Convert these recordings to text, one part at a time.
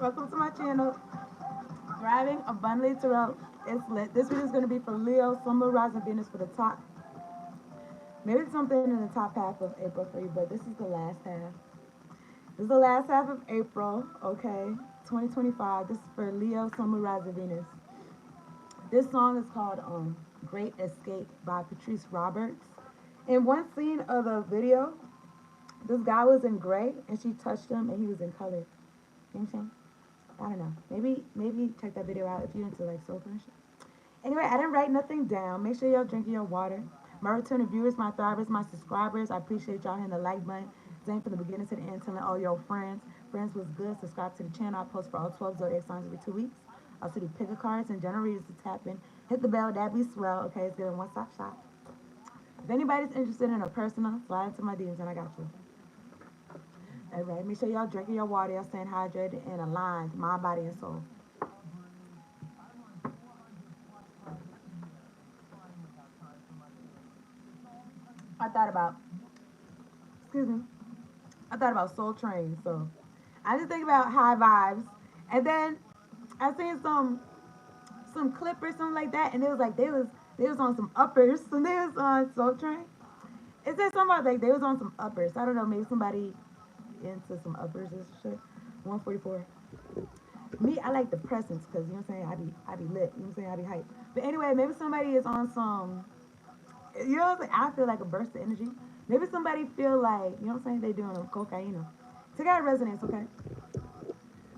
Welcome to my channel. Thriving Abundantly Tarot. It's lit. This video is going to be for Leo, Sun, Moon, Rising, Venus for the top. Maybe something in the top half of April for you, but this is the last half. This is the last half of April, okay? 2025. This is for Leo, Sun, Moon, Rising, Venus. This song is called Great Escape by Patrice Roberts. In one scene of the video, this guy was in gray and she touched him and he was in color. You know what I'm saying? I don't know. Maybe check that video out if you're into like soul and shit. Anyway, I didn't write nothing down. Make sure y'all drinking your water. My returning viewers, my thrivers, my subscribers, I appreciate y'all hitting the like button. Same from the beginning to the end, telling all your friends. Friends was good. Subscribe to the channel. I post for all 12 zodiac signs every 2 weeks. I also do picker cards and general readers to tap in. Hit the bell. That'd be swell. Okay, it's good. One-stop shop. If anybody's interested in a personal, slide into my DMs and I got you. All right, make sure y'all drinking your water, y'all staying hydrated and aligned, mind, body, and soul. I thought about, excuse me, I thought about Soul Train, so I just think about high vibes, and then I seen some clip or something like that, and it was like they was on some uppers, and they was on Soul Train. It said something about like they was on some uppers. I don't know, maybe somebody into some uppers and shit. 144. Me, I like the presence because you know what I'm saying. I be lit. You know what I'm saying. I be hype. But anyway, maybe somebody is on some. You know what I'm saying. I feel like a burst of energy. Maybe somebody feel like you know what I'm saying. They doing a cocaine. Take out resonance, okay?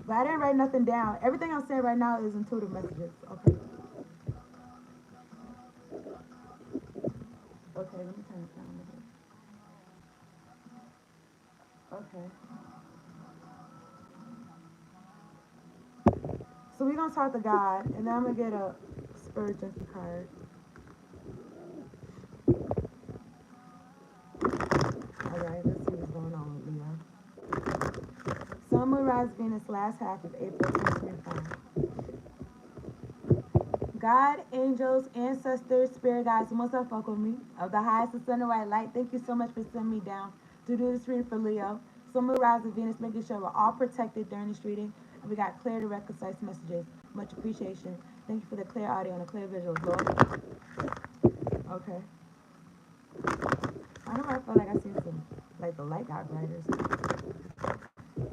But I didn't write nothing down. Everything I'm saying right now is intuitive messages. Okay. Okay. Let me turn it down a bit. Okay. So we're gonna talk to God, and then I'm gonna get a spirit junkie card. Alright, let's see what's going on with Leo. Sun, Moon, Rise, Venus, last half of April 2025. God, angels, ancestors, spirit guides, who most fuck with me, of the highest ascendant white light, thank you so much for sending me down to do this reading for Leo. Sun, Moon, Rise, Venus, making sure we're all protected during this reading. And we got clear, direct, concise messages. Much appreciation. Thank you for the clear audio and the clear visuals, Lord. Okay. I don't know, I feel like I see some, like the light got brighter.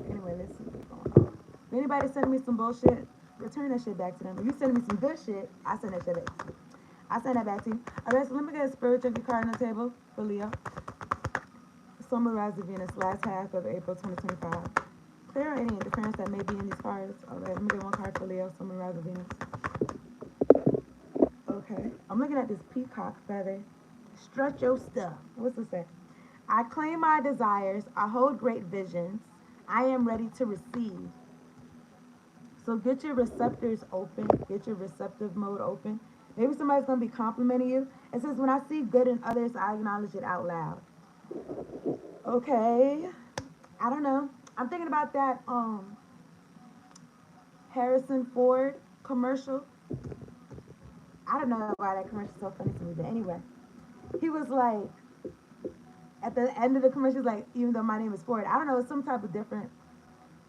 Anyway, let's see what's going on. If anybody sending me some bullshit, return that shit back to them. If you send me some good shit, I send that shit back to you. I send that back to you. Alright, so let me get a spirit junkie card on the table for Leo. Sun, Moon, Rise, Venus, last half of April 2025. Clear any interference that may be in these cards. Alright, let me get one card for Leo, Sun, Moon, Rise, Venus. Okay, I'm looking at this peacock feather. Strut your stuff. What's this say? I claim my desires. I hold great visions. I am ready to receive. So get your receptors open. Get your receptive mode open. Maybe somebody's going to be complimenting you. It says, when I see good in others, I acknowledge it out loud. Okay. I don't know. I'm thinking about that Harrison Ford commercial. I don't know why that commercial is so funny to me, but anyway. He was like, at the end of the commercial, like, even though my name is Ford, I don't know, it's some type of different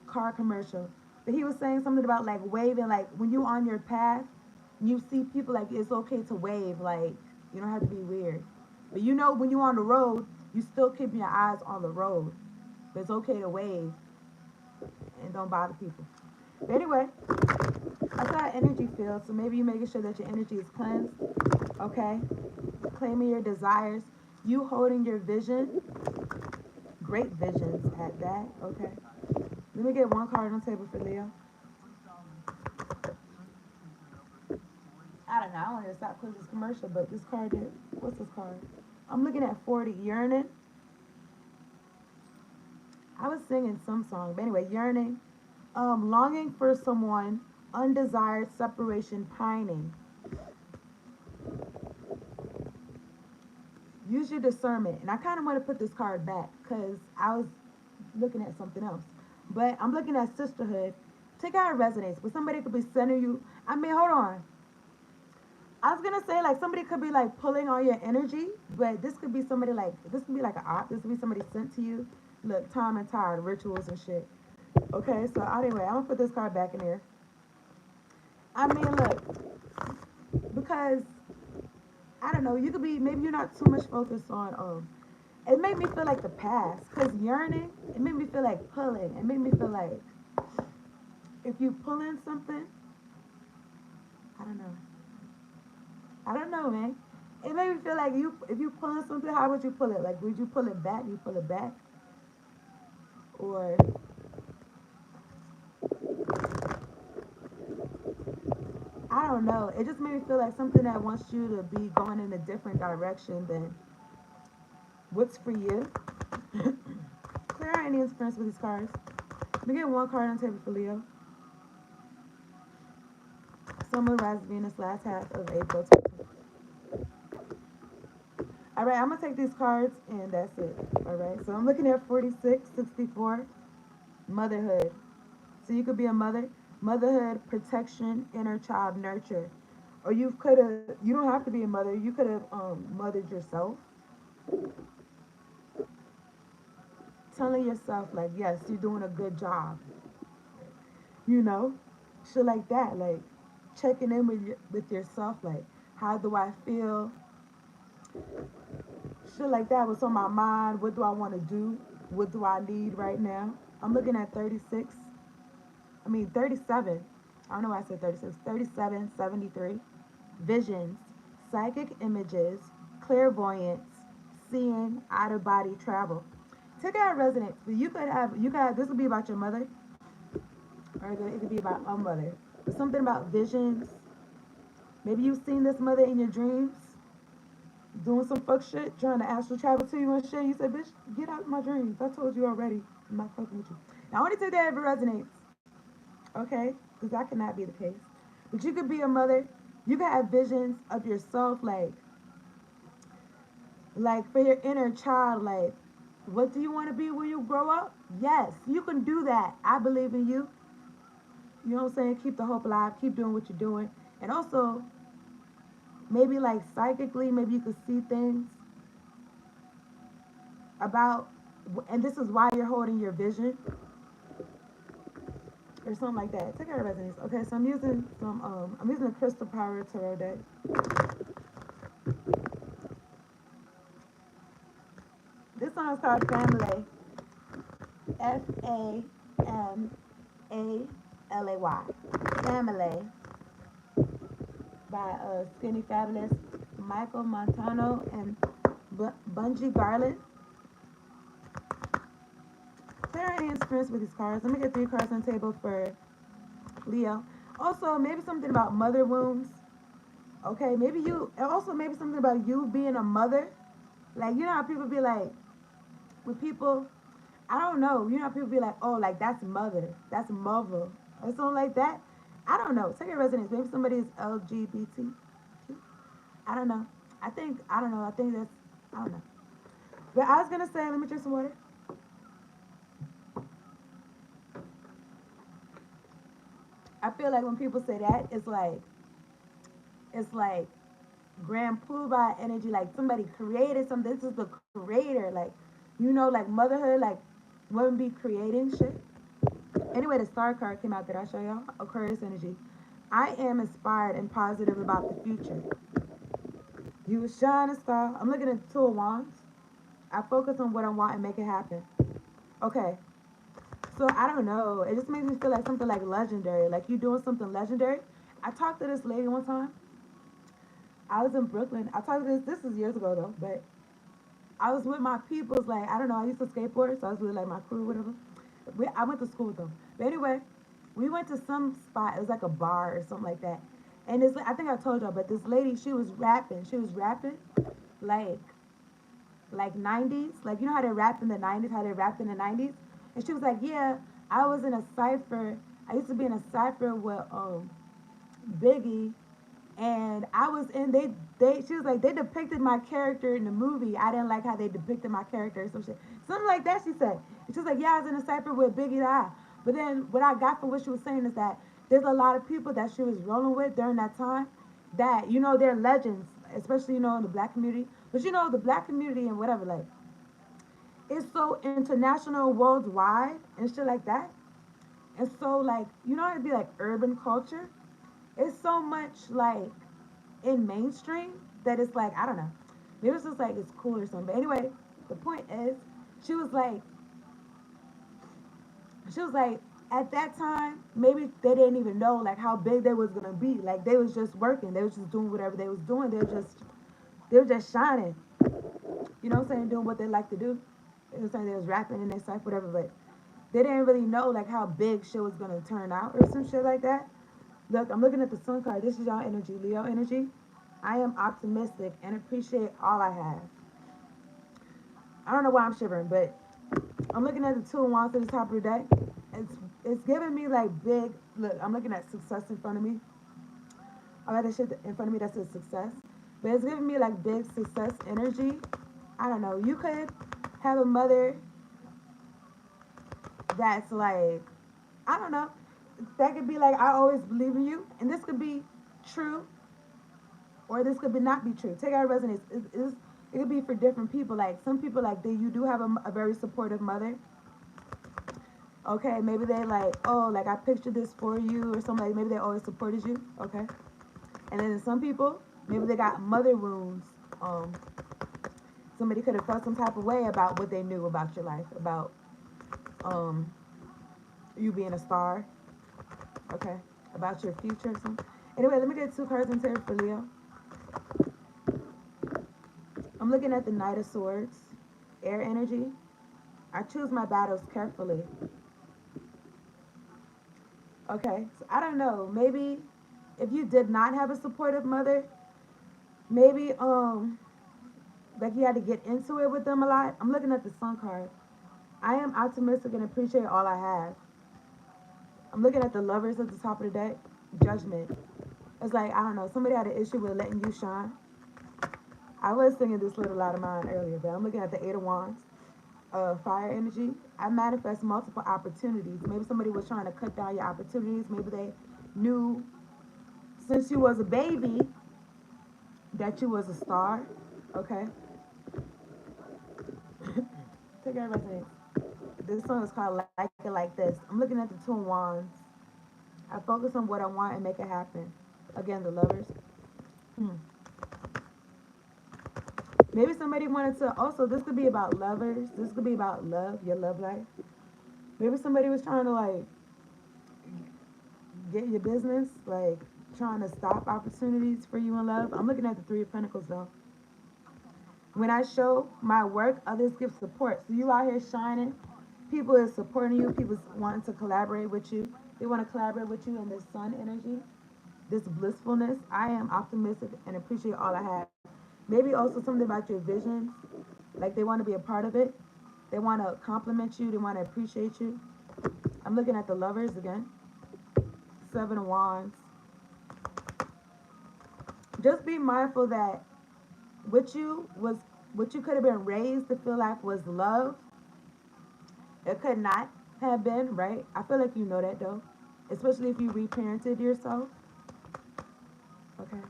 car commercial. But he was saying something about like waving, like when you're on your path, you see people, like it's okay to wave, like you don't have to be weird. But you know, when you're on the road, you still keep your eyes on the road. But it's okay to wave and don't bother people. But anyway, that's how energy feels. So maybe you're making sure that your energy is cleansed. Okay? Claiming your desires. You holding your vision. Great visions at that. Okay? Let me get one card on the table for Leo. I don't know. I want to stop because it's commercial, but this card did. What's this card? I'm looking at 40. Yearning. I was singing some song, but anyway, yearning. Longing for someone. Undesired separation, pining. Use your discernment. And I kind of want to put this card back because I was looking at something else. But I'm looking at sisterhood. Take out resonance. But somebody could be sending you. I mean, hold on. I was going to say, like, somebody could be, like, pulling on your energy. But this could be somebody, like, this could be, like, an op. This could be somebody sent to you. Look, time and tired, rituals and shit. Okay, so anyway, I'm gonna put this card back in here. I mean, look, because I don't know, you could be maybe you're not too much focused on it made me feel like the past, cause yearning, it made me feel like pulling. It made me feel like if you pull in something, I don't know. I don't know, man. It made me feel like you if you pulling something, how would you pull it? Like would you pull it back? You pull it back? Or I don't know. It just made me feel like something that wants you to be going in a different direction than what's for you. Clear out any interference with these cards. Let me get one card on the table for Leo. Sun, Moon, Rise, Venus, last half of April. All right, I'm going to take these cards and that's it. All right, so I'm looking at 46, 64, motherhood. So you could be a mother, motherhood, protection, inner child nurture. Or you don't have to be a mother, you could have mothered yourself. Telling yourself, like, yes, you're doing a good job. You know? Shit like that. Like, checking in with yourself, like, how do I feel? Shit like that. What's on my mind? What do I want to do? What do I need right now? I'm looking at 36. I mean, 37. I don't know why I said 36. 37, 73. Visions, psychic images, clairvoyance, seeing, out of body travel. Take out resonance. This will be about your mother, or it could be about a mother. But something about visions. Maybe you've seen this mother in your dreams doing some fuck shit, trying to astral travel to you and shit. You said, bitch, get out of my dreams. I told you already. I'm not fucking with you. Now, I want to take that if it resonates, okay? Because that cannot be the case. But you could be a mother. You could have visions of yourself, like for your inner child, like, what do you want to be when you grow up? Yes, you can do that. I believe in you. You know what I'm saying? Keep the hope alive. Keep doing what you're doing. And also, maybe like psychically, maybe you could see things about, and this is why you're holding your vision or something like that. Take care of resonance. Okay, so I'm using the Crystal Power Tarot deck. This song is called Family. Famally. Family by Skinny Fabulous, Michael Montano, and Bungie Garland. Clear any experience with these cards. Let me get 3 cards on the table for Leo. Also, maybe something about mother wounds. Okay, maybe something about you being a mother. Like, you know how people be like, with people, I don't know, you know how people be like, oh, like, that's mother, or something like that. I don't know. Take your resonance. Maybe somebody is LGBT. I don't know. I don't know. I don't know. But I was going to say, let me drink some water. I feel like when people say that, it's like Grand Poobah energy, like somebody created something. This is the creator, like, like motherhood, like women be creating shit. Anyway, the star card came out that I show y'all. Aquarius energy. I am inspired and positive about the future. You shine a star. I'm looking at the 2 of Wands. I focus on what I want and make it happen. Okay. So I don't know. It just makes me feel like something like legendary. Like you doing something legendary. I talked to this lady one time. I was in Brooklyn. I talked to this is years ago though, but I was with my peoples, like, I don't know, I used to skateboard, so I was with like my crew, whatever. I went to school with them. But anyway, we went to some spot, it was like a bar or something like that. And this, I think I told y'all, but this lady, she was rapping. She was rapping like like 90s. Like, you know how they rapped in the 90s, how they rapped in the 90s? And she was like, yeah, I was in a cipher. I used to be in a cipher with Biggie, and I was in they she was like they depicted my character in the movie. I didn't like how they depicted my character or some shit. Something like that she said. And she was like, yeah, I was in a cipher with Biggie the. But then what I got from what she was saying is that there's a lot of people that she was rolling with during that time that, they're legends, especially, in the black community. But the black community and whatever, like, it's so international, worldwide, and shit like that. And so like, you know, it'd be like urban culture. It's so much like in mainstream that it's like, I don't know. Maybe it's just like it's cool or something. But anyway, the point is, she was like, she was like, at that time, maybe they didn't even know like how big they was gonna be. Like they was just working. They was just doing whatever they was doing. They were just shining. You know what I'm saying? Doing what they like to do. It was saying they was rapping in their life, whatever, but they didn't really know like how big shit was gonna turn out or some shit like that. Look, I'm looking at the sun card. This is y'all energy, Leo energy. I am optimistic and appreciate all I have. I don't know why I'm shivering, but I'm looking at the two of wands at the top of the deck. It's giving me like big. Look, I'm looking at success in front of me. I got that shit in front of me that says success, but it's giving me like big success energy. I don't know. You could have a mother that's like, I don't know. That could be like, I always believe in you, and this could be true, or this could be not be true. Take out resonance. It could be for different people. Like some people, like you do have a very supportive mother. Okay, maybe they like, oh, like I pictured this for you or something. Like maybe they always supported you. Okay, and then some people, maybe they got mother wounds. Somebody could have felt some type of way about what they knew about your life, about um you being a star. Okay, about your future or something. Anyway, let me get two cards in here for Leo. I'm looking at the Knight of Swords, air energy. I choose my battles carefully. Okay, so I don't know. Maybe if you did not have a supportive mother, maybe like you had to get into it with them a lot. I'm looking at the Sun card. I am optimistic and appreciate all I have. I'm looking at the Lovers at the top of the deck. Judgment. It's like, I don't know. Somebody had an issue with letting you shine. I was singing this little out of mine earlier, but I'm looking at the Eight of Wands. Fire energy. I manifest multiple opportunities. Maybe somebody was trying to cut down your opportunities. Maybe they knew since you was a baby that you was a star. Okay. Take everything. This song is called Like It Like This. I'm looking at the two wands. I focus on what I want and make it happen. Again, the Lovers. Hmm. Maybe somebody wanted to also, this could be about lovers. This could be about love, your love life. Maybe somebody was trying to like get your business, like trying to stop opportunities for you in love. I'm looking at the Three of Pentacles though. When I show my work, others give support. So you out here shining. People is supporting you. People wanting to collaborate with you. They want to collaborate with you in this sun energy, this blissfulness. I am optimistic and appreciate all I have. Maybe also something about your visions. Like they want to be a part of it. They want to compliment you. They want to appreciate you. I'm looking at the Lovers again. Seven of Wands. Just be mindful that what you was what you could have been raised to feel like was love, it could not have been, right? I feel like you know that though. Especially if you reparented yourself. Okay.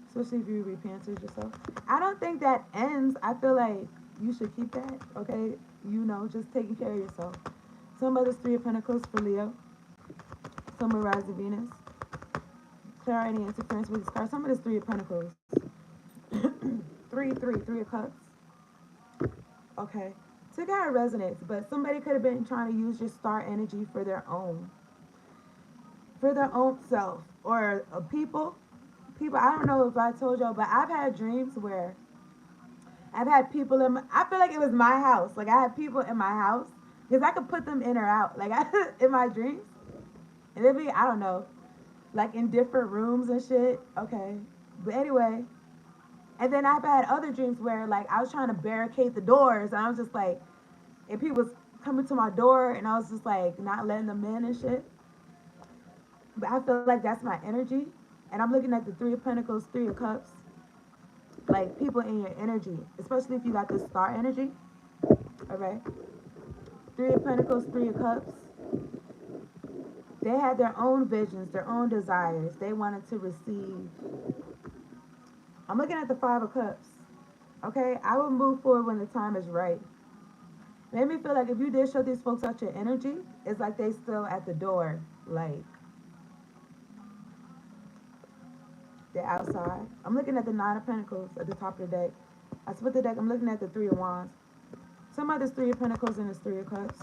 Especially if you reparented yourself. I don't think that ends. I feel like you should keep that. Okay. You know, just taking care of yourself. Some of this Three of Pentacles for Leo. Some of Rise of Venus. Clarity, interference with this card. Some of this Three of Pentacles. Three of Cups. Okay. So it kind of resonates, but somebody could have been trying to use your star energy for their own self, or people. I don't know if I told y'all, but I've had dreams where I've had people I feel like it was my house. Like I had people in my house because I could put them in or out, like in my dreams, and they'd be, I don't know, like in different rooms and shit. Okay, but anyway, and then I've had other dreams where like I was trying to barricade the doors, and I was just like, and people was coming to my door, and I was just like not letting them in and shit. But I feel like that's my energy, and I'm looking at the Three of Pentacles, Three of Cups, like people in your energy, especially if you got this star energy. All right, Three of Pentacles, Three of Cups. They had their own visions, their own desires. They wanted to receive. I'm looking at the Five of Cups. Okay, I will move forward when the time is right. Made me feel like if you did show these folks out your energy, It's like they still at the door, like they're outside. I'm looking at the Nine of Pentacles at the top of the deck. I split the deck. I'm looking at the Three of Wands. Some of this Three of Pentacles and this Three of Cups.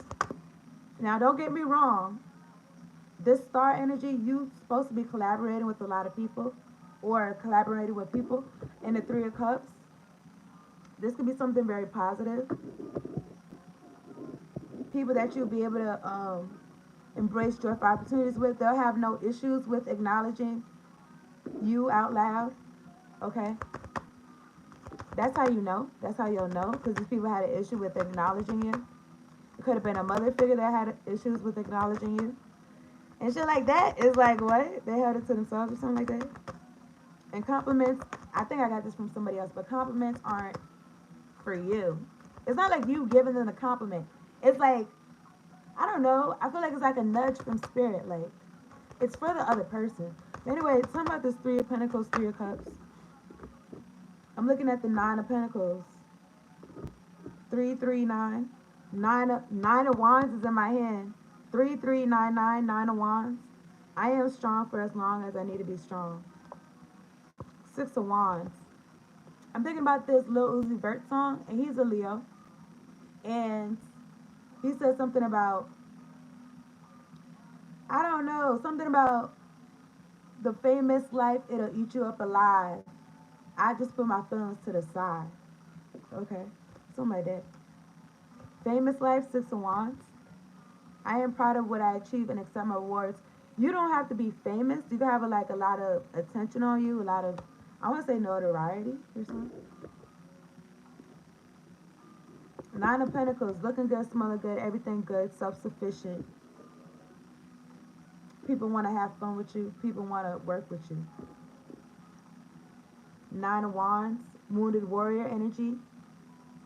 Now, don't get me wrong. This star energy, you supposed to be collaborating with a lot of people or collaborating with people. In the Three of Cups, this could be something very positive. People that you'll be able to embrace joyful opportunities with. They'll have no issues with acknowledging you out loud. Okay? That's how you know. That's how you'll know. Because these people had an issue with acknowledging you. It could have been a mother figure that had issues with acknowledging you. And shit like that is like, what? They held it to themselves or something like that. And compliments, I think I got this from somebody else, but compliments aren't for you. It's not like you giving them a compliment. It's like, I don't know. I feel like it's like a nudge from spirit. Like, it's for the other person. Anyway, talking about this Three of Pentacles, Three of Cups. I'm looking at the Nine of Pentacles. 339. Nine of Wands is in my hand. 3399, Nine of Wands. I am strong for as long as I need to be strong. Six of Wands. I'm thinking about this Lil Uzi Vert song, and he's a Leo. And he said something about, I don't know, something about the famous life, it'll eat you up alive. I just put my feelings to the side. Okay, something like that. Famous life, Six of Wands. I am proud of what I achieve and accept my rewards. You don't have to be famous. You can have like a lot of attention on you, a lot of, I want to say notoriety or something. Nine of Pentacles, looking good, smelling good, everything good, self-sufficient. People want to have fun with you. People want to work with you. Nine of Wands, wounded warrior energy.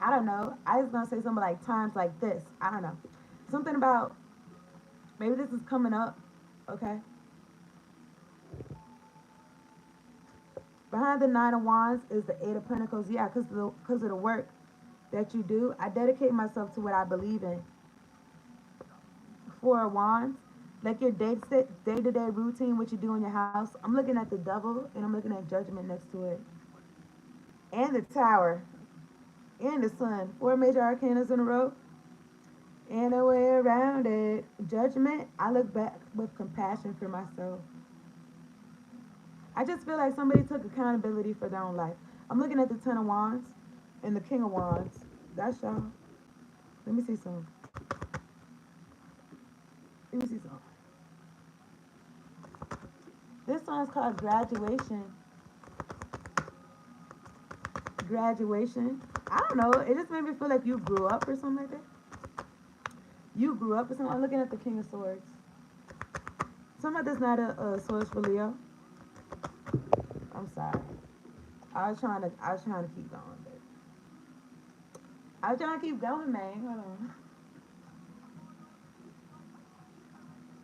I don't know. I was going to say something like times like this. I don't know. Something about, maybe this is coming up, okay? Behind the Nine of Wands is the Eight of Pentacles. Yeah, because of the work that you do. I dedicate myself to what I believe in. Four of Wands. Like your day-to-day routine, what you do in your house. I'm looking at the Devil, and I'm looking at Judgment next to it. And the Tower. And the Sun. Four major arcanas in a row. And a way around it. Judgment, I look back with compassion for myself. I just feel like somebody took accountability for their own life. I'm looking at the Ten of Wands and the King of Wands. That's y'all. Let me see some. Let me see some. This song's called Graduation. Graduation. I don't know. It just made me feel like you grew up or something like that. You grew up or something. I'm looking at the King of Swords. Something like this not a Swords for Leo. I'm sorry. I was trying to keep going, but I was trying to keep going, man. Hold on.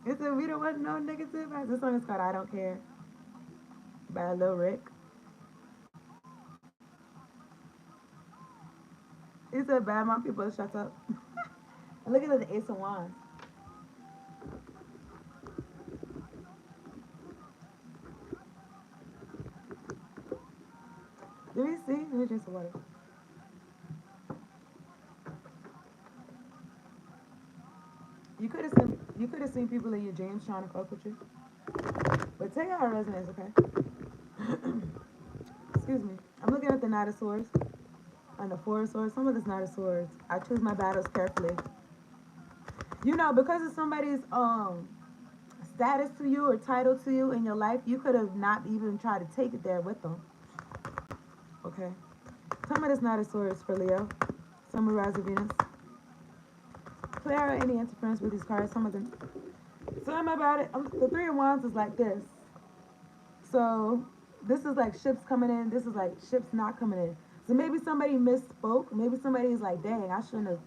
It said we don't want no negative. This song is called I Don't Care by Lil Rick. He said bad mom people shut up. And look at the Ace of Wands. Let me see. Let me drink some water. You could have seen people in your dreams trying to fuck with you. But take out our resonates, okay? Excuse me. I'm looking at the Knight of Swords and the Four of Swords. Some of this Knight of Swords. I choose my battles carefully. You know, because of somebody's status to you or title to you in your life, you could have not even tried to take it there with them. Okay. Some of this Knight of Swords for Leo. Some of Rise of Venus. Clear out any interference with these cards. Some of them. Something about it. The Three of Wands is like this. So this is like ships coming in. This is like ships not coming in. So maybe somebody misspoke. Maybe somebody's like, dang, I shouldn't have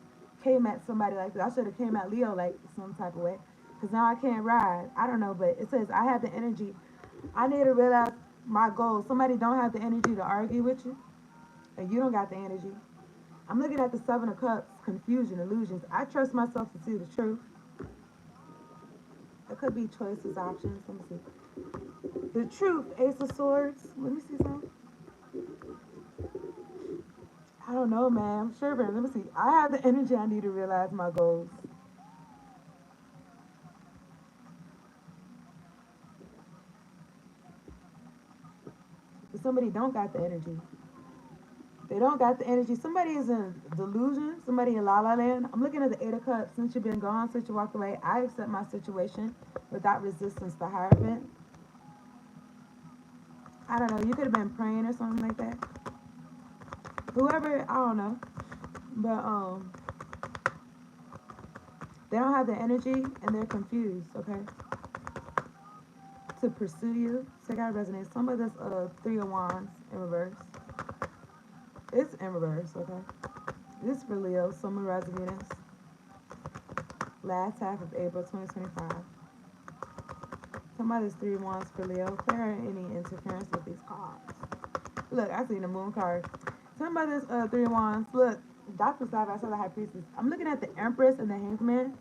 came at somebody like this. I should have came at Leo like some type of way. Because now I can't ride. I don't know. But it says I have the energy. I need to realize my goal. Somebody don't have the energy to argue with you. And you don't got the energy. I'm looking at the Seven of Cups. Confusion, illusions. I trust myself to see the truth. It could be choices, options. Let me see. The truth, Ace of Swords. Let me see some. I don't know, man. I'm sure, but let me see. I have the energy I need to realize my goals. But somebody don't got the energy. They don't got the energy. Somebody is in delusion. Somebody in la la land. I'm looking at the Eight of Cups. Since you've been gone, since you walked away, I accept my situation without resistance to Hierophant. I don't know. You could have been praying or something like that. Whoever, I don't know. But they don't have the energy and they're confused, okay? To pursue you. So I gotta resonate. Some of this Three of Wands in reverse. It's in reverse, okay? This is for Leo, Sun, Moon, Rising, Venus. Last half of April 2025. Talking about this Three of Wands for Leo. Clear any interference with these cards. Look, I seen the Moon card. Talking about this Three of Wands. Look, Dr. Side by Side, the High Priestess. I'm looking at the Empress and the Hangman.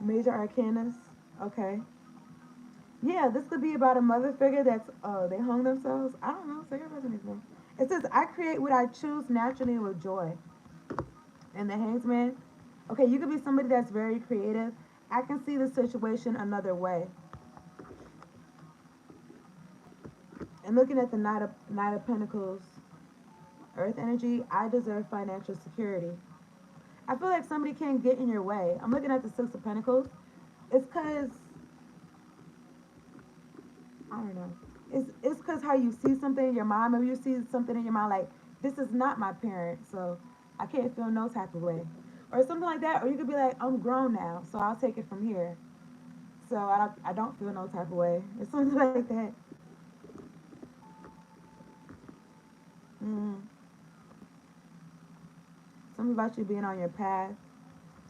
Major Arcanus. Okay. Yeah, this could be about a mother figure that's they hung themselves. I don't know. Say your resonates more. It says I create what I choose naturally and with joy. And the Hangsman. Okay, you could be somebody that's very creative. I can see the situation another way. And looking at the Knight of Pentacles, Earth energy, I deserve financial security. I feel like somebody can't get in your way. I'm looking at the Six of Pentacles. It's because I don't know. It's because how you see something in your mind. Maybe you see something in your mind like, this is not my parent, so I can't feel no type of way. Or something like that. Or you could be like, I'm grown now, so I'll take it from here. So I don't feel no type of way. It's something like that. Mm. Something about you being on your path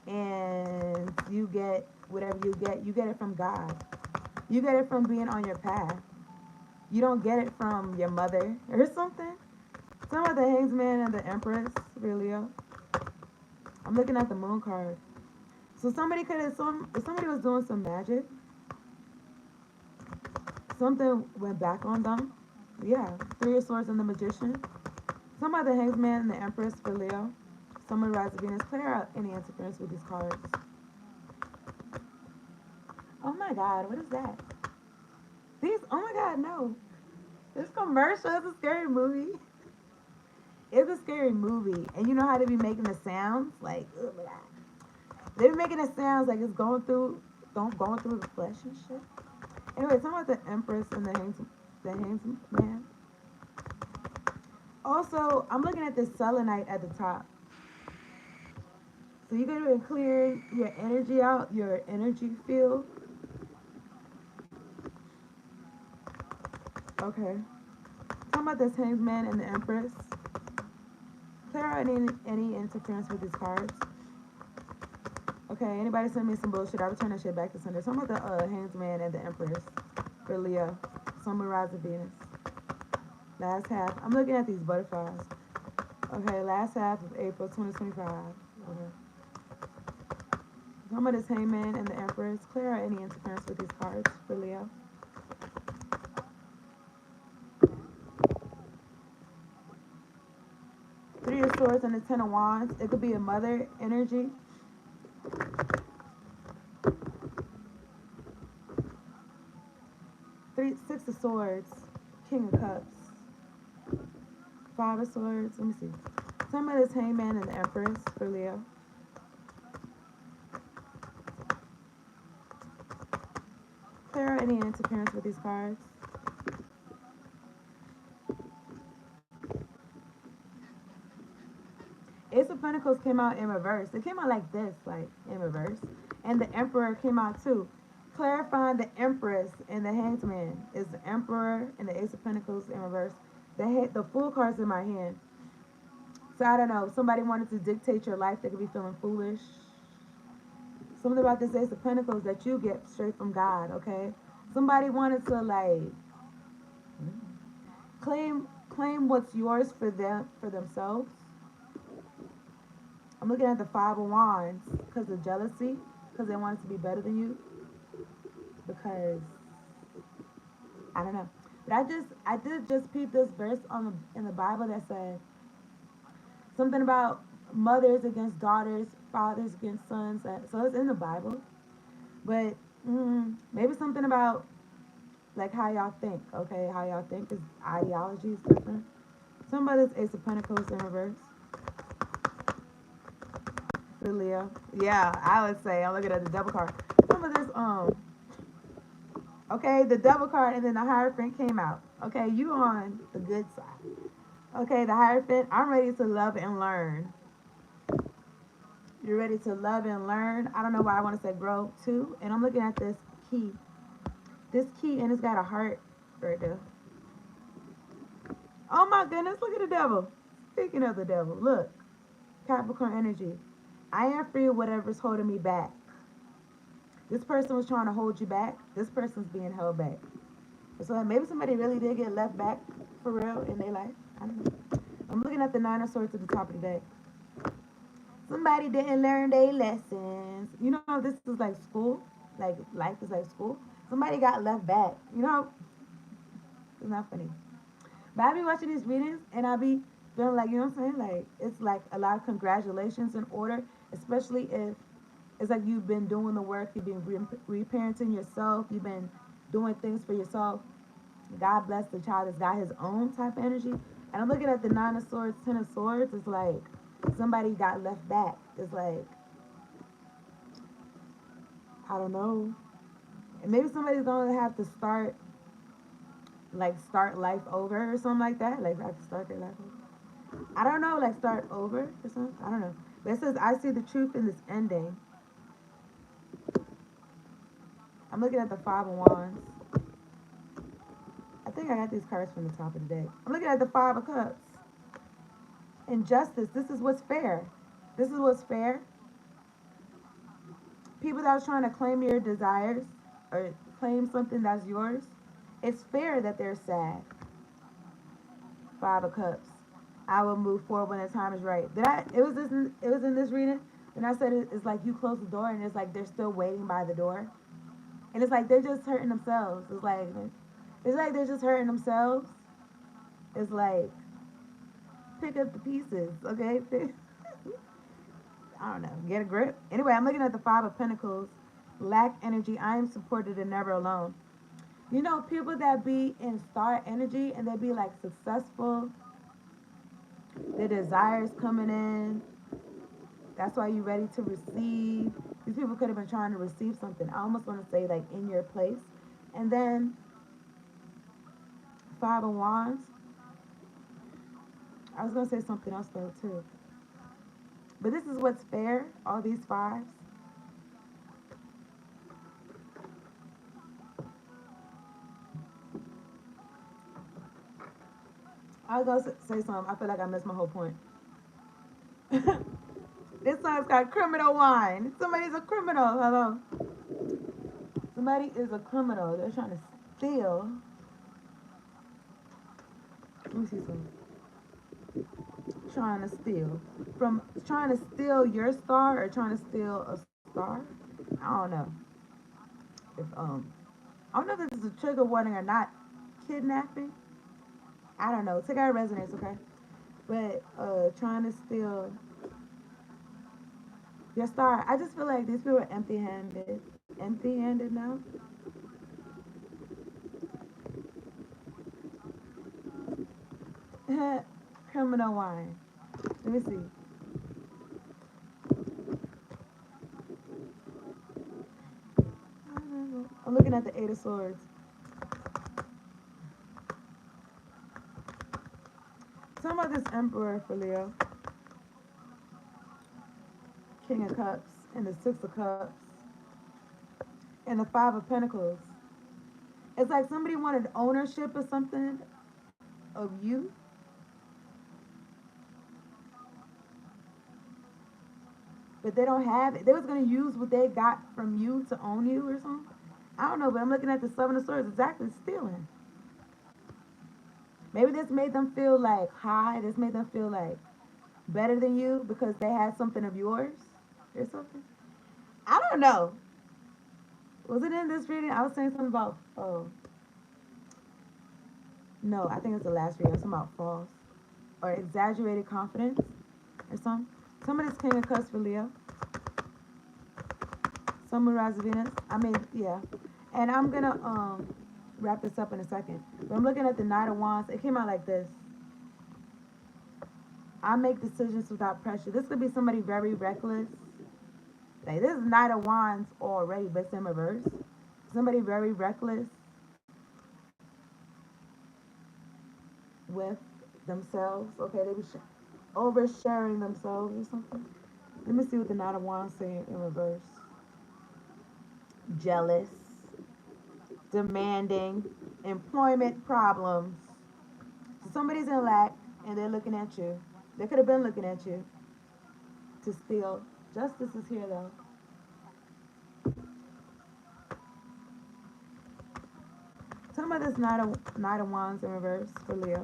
and you get whatever you get it from God. You get it from being on your path. You don't get it from your mother or something. Some of the Hangsman and the Empress, really. I'm looking at the Moon card. So somebody could have if somebody was doing some magic, something went back on them. Yeah. Three of Swords and the Magician. Some of the Hangsman and the Empress for Leo. Some of the Rise of Venus. Clear out any interference with these cards. Oh my God, what is that? These, oh my God, no. This commercial is a scary movie. It's a scary movie. And you know how they be making the sounds? Like, oh my God. They be making the sounds like it's going through the flesh and shit. Anyway, talking about the Empress and the Man. Also, I'm looking at this selenite at the top. So you're going to clear your energy out, your energy field. Okay. Talking about this Hangman and the Empress. Clear out any interference with these cards. Okay, anybody send me some bullshit, I'll return that shit back to sender. Talking about the Hangman and the Empress for Leo. Sun, Moon, Rise of Venus. Last half. I'm looking at these butterflies. Okay, last half of April 2025. Okay. Talking about this Hangman and the Empress. Clear out any interference with these cards for Leo. Three of Swords and the Ten of Wands. It could be a mother energy. Six of Swords. King of Cups. Five of Swords. Let me see. Some of this Hangman and the Empress for Leo. Clear out any interference with these cards. Ace of Pentacles came out in reverse. It came out like this, like in reverse. And the Emperor came out too. Clarifying the Empress and the Hangman is the Emperor and the Ace of Pentacles in reverse. The Fool card's in my hand. So I don't know. Somebody wanted to dictate your life. They could be feeling foolish. Something about this Ace of Pentacles that you get straight from God, okay? Somebody wanted to like claim what's yours for themselves. I'm looking at the Five of Wands because of jealousy, because they want it to be better than you. because I don't know. But I did just peep this verse on in the Bible that said something about mothers against daughters, fathers against sons. So it's in the Bible, but maybe something about like how y'all think. Okay, how y'all think is ideology is different. Somebody's Ace of Pentacles in reverse for Leo. Yeah, I would say I'm looking at the Devil card. Some of this okay, the Devil card and then the Hierophant came out. Okay, you on the good side. Okay, the Hierophant, I'm ready to love and learn. You're ready to love and learn. I don't know why I want to say grow too. And I'm looking at this key. This key and it's got a heart right there. Oh my goodness, look at the devil. Speaking of the devil, look. Capricorn energy. I am free of whatever's holding me back. This person was trying to hold you back. This person's being held back. So maybe somebody really did get left back for real in their life. I don't know. I'm looking at the Nine of Swords at the top of the deck. Somebody didn't learn their lessons. You know, this is like school. Like life is like school. Somebody got left back. You know, it's not funny. But I be watching these readings and I be feeling like, you know what I'm saying? Like, it's like a lot of congratulations in order, especially if it's like you've been doing the work, you've been reparenting yourself, you've been doing things for yourself. God bless the child that's got his own type of energy. And I'm looking at the Nine of Swords, Ten of Swords. It's like somebody got left back. It's like, I don't know. And maybe somebody's going to have to start life over or something like that. Like, have to start their life over. I don't know, like start over or something. I don't know. But it says, I see the truth in this ending. I'm looking at the Five of Wands. I think I got these cards from the top of the deck. I'm looking at the Five of Cups. Injustice. This is what's fair. This is what's fair. People that are trying to claim your desires or claim something that's yours, it's fair that they're sad. Five of Cups. I will move forward when the time is right. It was in this reading, and I said it's like you close the door and it's like they're still waiting by the door, and it's like they're just hurting themselves. It's like they're just hurting themselves. It's like pick up the pieces, okay? I don't know. Get a grip. Anyway, I'm looking at the Five of Pentacles. Lack energy. I am supported and never alone. You know, people that be in star energy and they be like successful, their desires coming in. That's why you're ready to receive. These people could have been trying to receive something. I almost want to say like in your place. And then Five of Wands. I was gonna say something else though too. But this is what's fair, all these fives. I was gonna say something. I feel like I missed my whole point. This song's got criminal wine. Somebody's a criminal. Hello. Somebody is a criminal. They're trying to steal. Let me see something. Trying to steal. From trying to steal your star or trying to steal a star? I don't know. If I don't know if this is a trigger warning or not. Kidnapping? I don't know. Take out resonates, okay? But trying to steal your star. I just feel like these people are empty-handed. Empty-handed now. Criminal wine. Let me see. I'm looking at the Eight of Swords. Talking about this Emperor for Leo. King of Cups and the Six of Cups and the Five of Pentacles. It's like somebody wanted ownership of something of you. But they don't have it. They was gonna use what they got from you to own you or something. I don't know, but I'm looking at the Seven of Swords. Exactly, stealing. Maybe this made them feel like high. This made them feel like better than you because they had something of yours or something. I don't know. Was it in this reading? I was saying something about, oh, no, I think it's the last reading. I was talking about false or exaggerated confidence or something. Some of this King of Cups for Leo. Sun, Moon, Rise, Venus. I mean, yeah. And I'm gonna wrap this up in a second. But I'm looking at the Knight of Wands. It came out like this. I make decisions without pressure. This could be somebody very reckless. Like this is Knight of Wands already, but it's in reverse. Somebody very reckless with themselves. Okay, they be oversharing themselves or something. Let me see what the Knight of Wands saying in reverse. Jealous, demanding, employment problems. So somebody's in lack and they're looking at you. They could have been looking at you to steal. Justice is here though. Tell me about this Knight of Wands in reverse for Leo.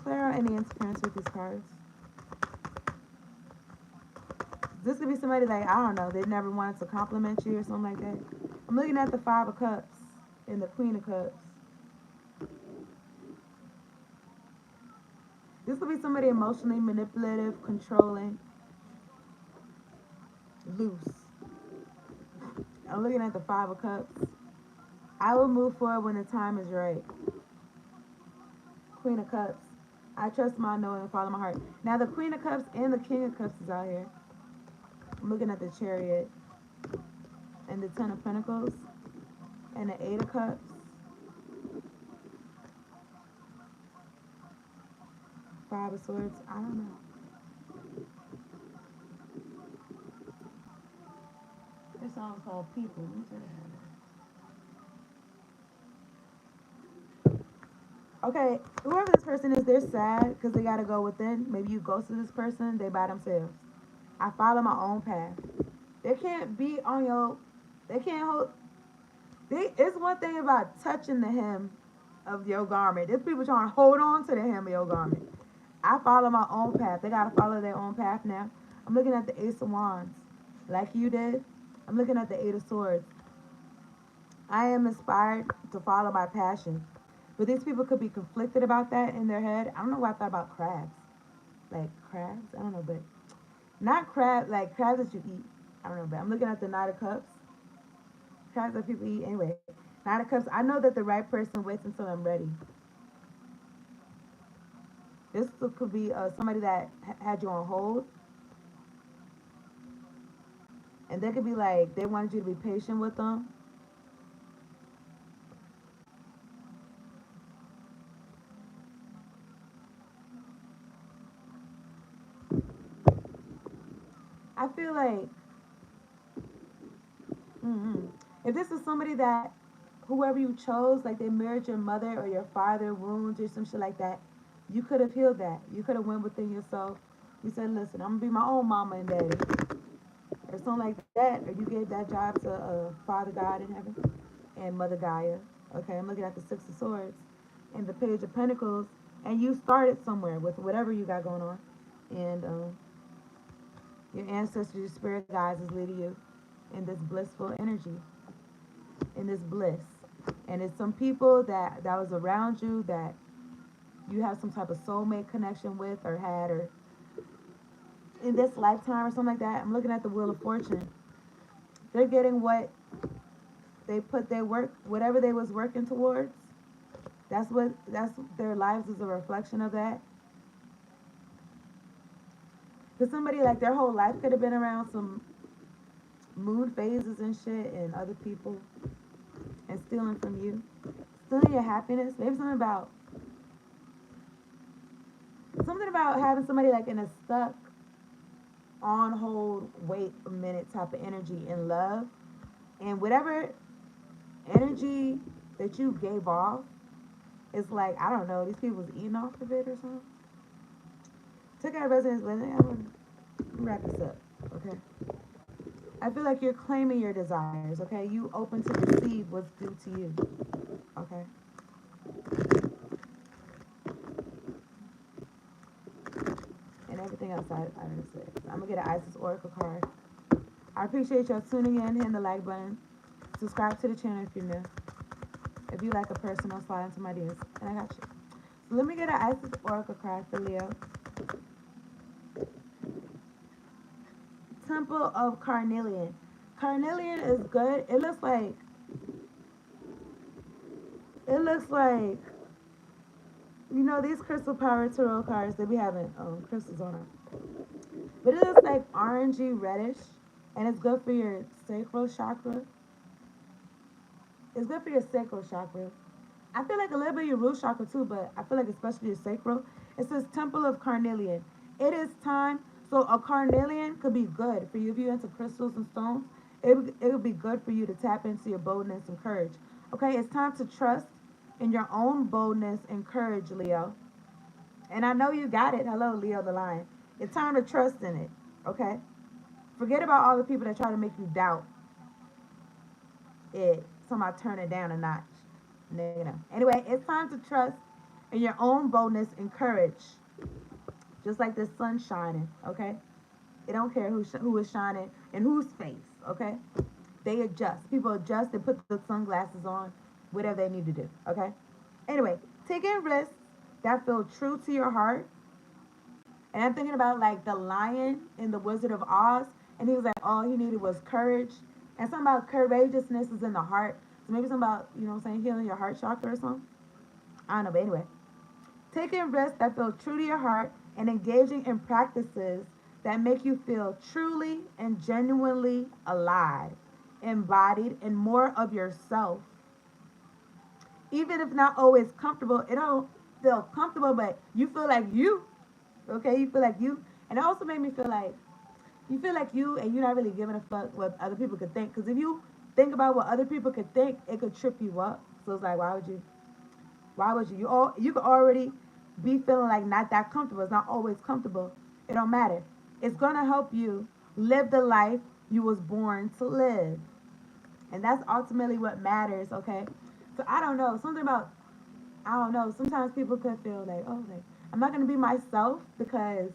Clear out any interference with these cards. This could be somebody like, I don't know, they never wanted to compliment you or something like that. I'm looking at the Five of Cups and the Queen of Cups. This could be somebody emotionally manipulative, controlling, loose. I'm looking at the Five of Cups. I will move forward when the time is right. Queen of Cups. I trust my knowing and follow my heart. Now the Queen of Cups and the King of Cups is out here. I'm looking at the Chariot and the Ten of Pentacles and the Eight of Cups. Five of Swords. I don't know. This song's called People. Let me turn it on. Okay, whoever this person is, they're sad because they gotta go within. Maybe you ghosted this person, they by themselves. I follow my own path. They can't be on your, they can't hold, it's one thing about touching the hem of your garment. There's people trying to hold on to the hem of your garment. I follow my own path. They gotta follow their own path now. I'm looking at the Ace of Wands. Like you did, I'm looking at the Eight of Swords. I am inspired to follow my passion. But these people could be conflicted about that in their head. I don't know why I thought about crabs. Like crabs? I don't know, but not crab, like crabs that you eat. I don't know, but I'm looking at the Knight of Cups. Crabs that people eat. Anyway, Knight of Cups. I know that the right person waits until I'm ready. This could be somebody that had you on hold. And they could be like, they wanted you to be patient with them. I feel like if this is somebody that whoever you chose, like they mirrored your mother or your father wounds or some shit like that, you could have healed that. You could have went within yourself. You said, listen, I'm gonna be my own mama and daddy, or something like that. Or you gave that job to Father God in heaven and Mother Gaia. Okay, I'm looking at the Six of Swords and the Page of Pentacles, and you started somewhere with whatever you got going on, and your ancestors, your spirit guides is leading you in this blissful energy, in this bliss. And it's some people that was around you that you have some type of soulmate connection with or had or in this lifetime or something like that. I'm looking at the Wheel of Fortune. They're getting what they put their work, whatever they was working towards. That's their lives is a reflection of that. Because somebody like their whole life could have been around some moon phases and shit and other people and stealing from you. Stealing your happiness. Maybe something about having somebody like in a stuck on hold, wait a minute type of energy in love. And whatever energy that you gave off, it's like, I don't know, these people was eating off of it or something. Took out residence, but I'm gonna wrap this up, okay? I feel like you're claiming your desires, okay? You open to receive what's due to you, okay? And everything else I didn't say. I'm gonna get an Isis Oracle card. I appreciate y'all tuning in, hitting the like button. Subscribe to the channel if you're new. If you like a personal slide into my DMs, and I got you. So let me get an Isis Oracle card for Leo. Temple of Carnelian. Carnelian is good. It looks like you know these crystal power tarot cards, they be having crystals on them. But it looks like orangey reddish, and it's good for your sacral chakra. It's good for your sacral chakra. I feel like a little bit of your root chakra too, but I feel like especially your sacral. It says Temple of Carnelian. It is time. So a carnelian could be good for you if you're into crystals and stones. It would be good for you to tap into your boldness and courage. Okay, it's time to trust in your own boldness and courage, Leo. And I know you got it. Hello, Leo the Lion. It's time to trust in it. Okay? Forget about all the people that try to make you doubt it. Somehow turn it down a notch. You know. Anyway, it's time to trust in your own boldness and courage. Just like the sun shining, okay? It don't care who is shining and whose face, okay? They adjust. People adjust and put the sunglasses on, whatever they need to do, okay? Anyway, taking risks that feel true to your heart. And I'm thinking about like the lion in the Wizard of Oz, and he was like, all he needed was courage. And something about courageousness is in the heart. So maybe something about, you know what I'm saying, healing your heart chakra or something. I don't know, but anyway. Taking risks that feel true to your heart and engaging in practices that make you feel truly and genuinely alive, embodied, and more of yourself. Even if not always comfortable, it don't feel comfortable, but you feel like you. Okay, you feel like you. And it also made me feel like you feel like you and you're not really giving a fuck what other people could think. Because if you think about what other people could think, it could trip you up. So it's like, why would you? Why would you? You could already be feeling like not that comfortable. It's not always comfortable. It don't matter. It's gonna help you live the life you was born to live. And that's ultimately what matters, okay? So I don't know. Something about I don't know. Sometimes people could feel like, oh, like I'm not gonna be myself because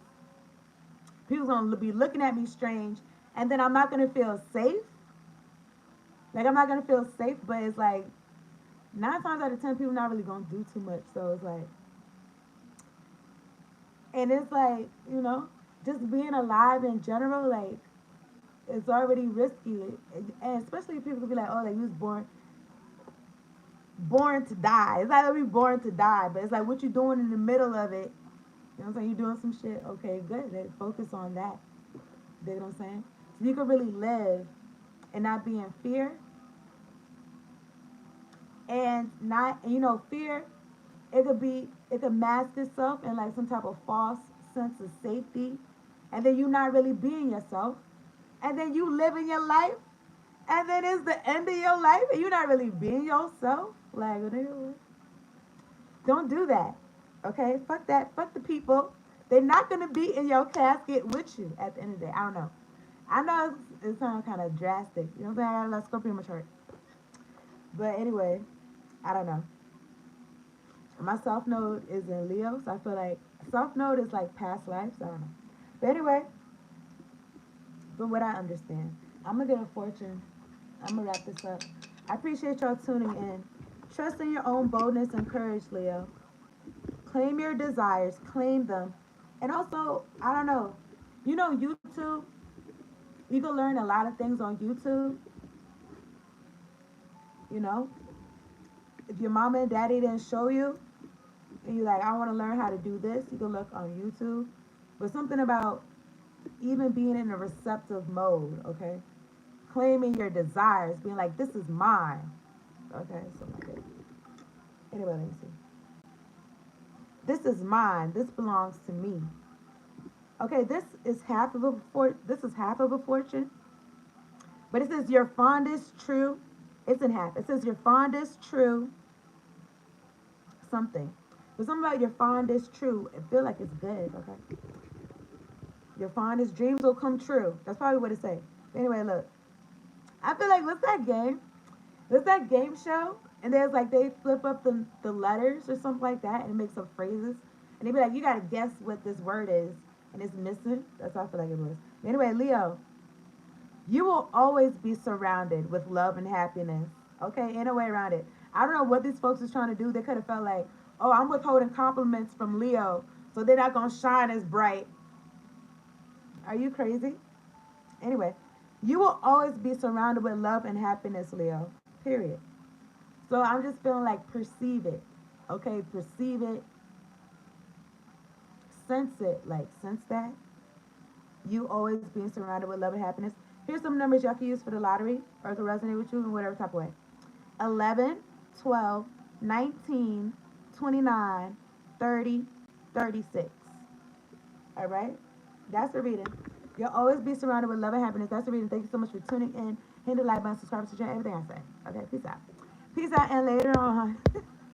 people's gonna be looking at me strange, and then I'm not gonna feel safe. Like I'm not gonna feel safe, but it's like 9 times out of 10 people not really gonna do too much. So it's like, and it's like just being alive in general, like it's already risky, and especially if people could be like, oh, like you was born to die. It's not that we born to die, but it's like what you doing in the middle of it. You know what I'm saying? You doing some shit. Okay, good. Then focus on that. You know what I'm saying? So you can really live and not be in fear, and not fear. It could mask itself in like some type of false sense of safety, and then you not really being yourself, and then you living your life, and then it's the end of your life, and you're not really being yourself. Like, don't do that. Okay, fuck that. Fuck the people. They're not gonna be in your casket with you at the end of the day. I don't know. I know it sounds kind of drastic. You know what I'm saying? I got a lot of Scorpio in my chart. But anyway, I don't know. My South Node is in Leo, so I feel like South Node is like past lives. I don't know. But anyway, from what I understand, I'm gonna get a fortune. I'm gonna wrap this up. I appreciate y'all tuning in. Trust in your own boldness and courage, Leo. Claim your desires, claim them. And also, I don't know, YouTube, you can learn a lot of things on YouTube. You know, if your mama and daddy didn't show you, and you're like, I want to learn how to do this, you can look on YouTube. But something about even being in a receptive mode, okay? Claiming your desires, being like, this is mine. Okay, something like that. Anyway, let me see. This is mine. This belongs to me. Okay, this is half of a fortune. But it says your fondest true. It's in half. It says your fondest true something. But something about your fondest true. It feel like it's good, okay? Your fondest dreams will come true. That's probably what it say. Anyway, look. I feel like, what's that game? What's that game show? And there's like, they flip up the letters or something like that, and it makes up phrases. And they be like, you got to guess what this word is. And it's missing. That's how I feel like it was. Anyway, Leo, You will always be surrounded with love and happiness. Okay, ain't no way around it. I don't know what these folks was trying to do. They could have felt like, oh, I'm withholding compliments from Leo, so they're not gonna shine as bright. Are you crazy? Anyway, you will always be surrounded with love and happiness, Leo. Period. So I'm just feeling like perceive it. Okay, perceive it, sense it, like sense that. You always being surrounded with love and happiness. Here's some numbers y'all can use for the lottery or can resonate with you in whatever type of way. 11, 12, 19, 29, 30, 36. All right? That's the reading. You'll always be surrounded with love and happiness. That's the reading. Thank you so much for tuning in. Hit the like button, subscribe, to everything I say. Okay, peace out. Peace out, and later on.